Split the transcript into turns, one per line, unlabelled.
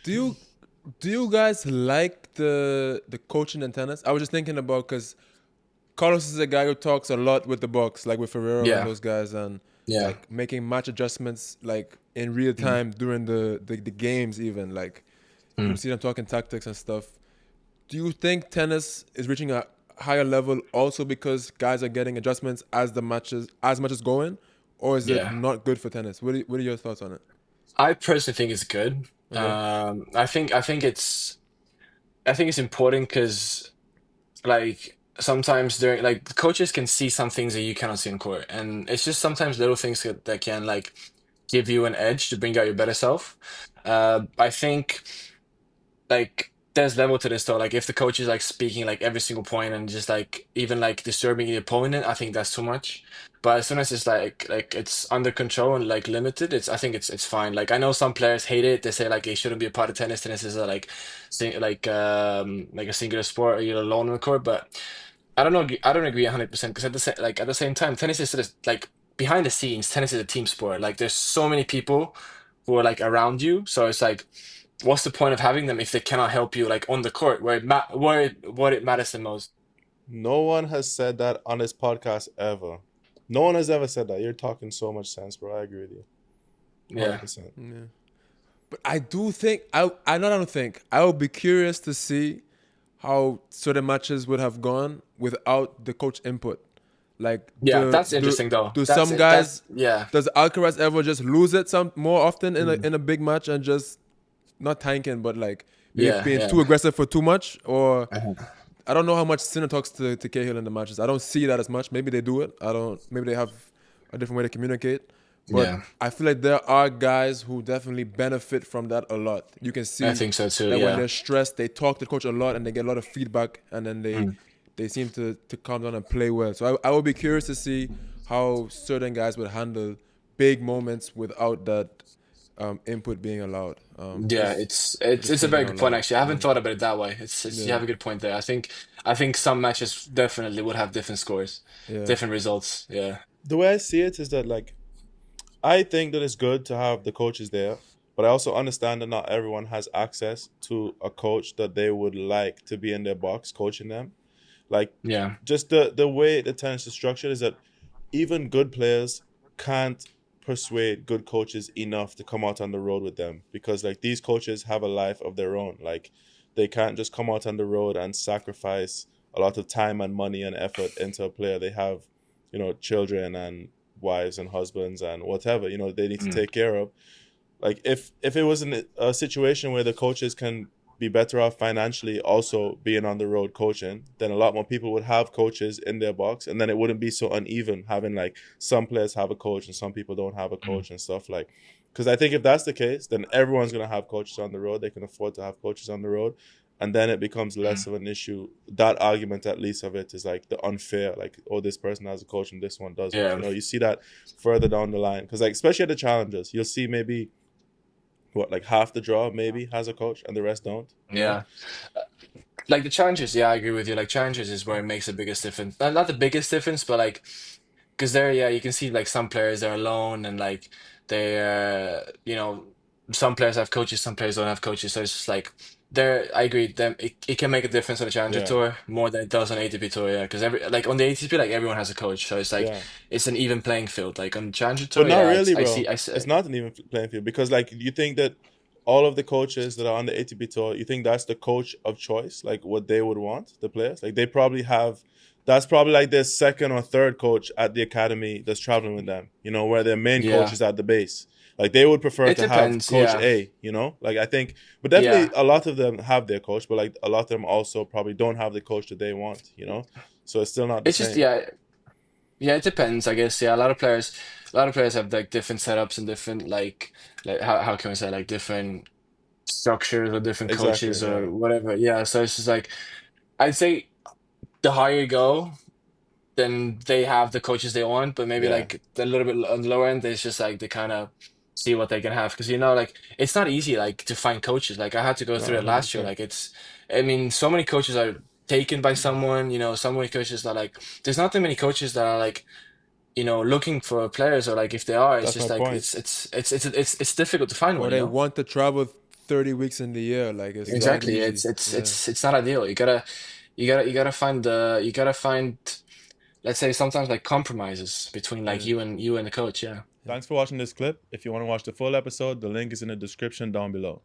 Do you do you guys like the coaching in tennis? I was just thinking about because Carlos is a guy who talks a lot with the box, like with Ferrero and
Yeah,
those guys, and
yeah.
like making match adjustments like in real
Mm.
time during the games even. Like you'll
Mm.
see them talking tactics and stuff. Do you think tennis is reaching a higher level also because guys are getting adjustments as the matches as much as going, or is it
Yeah.
not good for tennis? What are your thoughts on it?
I personally think it's good.
Okay.
I think it's important because like sometimes during like coaches can see some things that you cannot see in court, and it's just sometimes little things that can like give you an edge to bring out your better self. I think like there's level to this though. Like if the coach is like speaking like every single point and just like even like disturbing the opponent, I think that's too much. But as soon as it's like it's under control and like limited, I think it's fine. Like I know some players hate it. They say like it shouldn't be a part of tennis. Tennis is a like a singular sport or you're alone on the court. But I don't agree 100% because at the same time, tennis is sort of like behind the scenes. Tennis is a team sport. Like there's so many people who are like around you. So it's like what's the point of having them if they cannot help you like on the court where it matters the most?
No one has said that on this podcast ever. No one has ever said that. You're talking so much sense, bro. I agree with you.
Yeah.
100%.
Yeah. But I do think I don't think I would be curious to see how certain matches would have gone without the coach input. Like
Yeah, that's interesting though.
do
That's
some
it. That
guys
yeah.
does Alcaraz ever just lose it some more often in
Mm.
a big match and just not tanking but like maybe
Yeah,
being too
yeah.
aggressive for too much or
Uh-huh.
I don't know how much Sinner talks to Cahill in the matches. I don't see that as much. Maybe they do it. I don't. Maybe they have a different way to communicate. But
Yeah,
I feel like there are guys who definitely benefit from that a lot. You can
I
see
think so too.
that when
Yeah.
they're stressed, they talk to the coach a lot and they get a lot of feedback, and then
Mm.
they seem to calm down and play well. So I would be curious to see how certain guys would handle big moments without that input being allowed.
Yeah, it's
Just
a
thinking
very
out
good point
loud.
actually. I haven't thought about it that way. It's you
Yeah,
have a good point there. I think some matches definitely would have different scores,
yeah.
different results. Yeah.
The way I see it is that, like, I think that it's good to have the coaches there, but I also understand that not everyone has access to a coach that they would like to be in their box coaching them. Like,
Yeah.
just the way the tennis is structured is that even good players can't persuade good coaches enough to come out on the road with them, because like these coaches have a life of their own. Like they can't just come out on the road and sacrifice a lot of time and money and effort into a player. They have, children and wives and husbands and whatever, they need to
Mm.
take care of. Like if it was in a situation where the coaches can be better off financially also being on the road coaching, then a lot more people would have coaches in their box, and then it wouldn't be so uneven having like some players have a coach and some people don't have a
Mm.
coach and stuff. Like, because I think if that's the case, then everyone's going to have coaches on the road. They can afford to have coaches on the road, and then it becomes less
Mm.
of an issue. That argument, at least, of it is like the unfair, like, oh, this person has a coach and this one doesn't.
Yeah.
You see that further down the line, because like especially at the challengers, you'll see maybe what, like half the draw maybe has a coach and the rest don't.
Yeah. Like the challenges, yeah, I agree with you. Like challenges is where it makes the biggest difference. Not the biggest difference, but like because there, yeah, you can see like some players are alone and like they, some players have coaches, some players don't have coaches. So it's just like there. I agree. Them it can make a difference on the Challenger
Yeah,
Tour more than it does on ATP Tour. Yeah, because every like on the ATP, like everyone has a coach, so it's like
yeah.
it's an even playing field. Like on the Challenger
But
Tour,
not
yeah,
really,
I see.
bro. It's not an even playing field, because like you think that all of the coaches that are on the ATP tour, you think that's the coach of choice, like what they would want, the players? Like they probably have, that's probably like their second or third coach at the academy that's traveling with them, where their main coach
Yeah,
is at the base. Like they would prefer
it
to have
depends.
coach
Yeah,
A. Like I think, but
yeah.
definitely a lot of them have their coach, but like a lot of them also probably don't have the coach that they want. So it's still not the
It's just
same.
yeah. Yeah, it depends, I guess. Yeah, a lot of players have like different setups and different like how can we say like different structures or different
Exactly,
coaches
yeah.
or whatever. Yeah, so it's just like I'd say the higher you go, then they have the coaches they want, but maybe
Yeah.
like a little bit on the lower end, it's just like they kind of see what they can have because like it's not easy like to find coaches. Like I had to go
No,
through it last year.
100%.
Like I mean, so many coaches are taken by someone. So many coaches that like there's not that many coaches that are like looking for players or like if they are, it's
That's my
just like
point.
it's difficult to find
Or
one,
they want to travel 30 weeks in the year. Like it's not
Exactly.
easy.
It's
Yeah.
it's not ideal. You gotta find let's say sometimes like compromises between like
Yeah.
you and the coach. Yeah.
Thanks for watching this clip. If you want to watch the full episode, the link is in the description down below.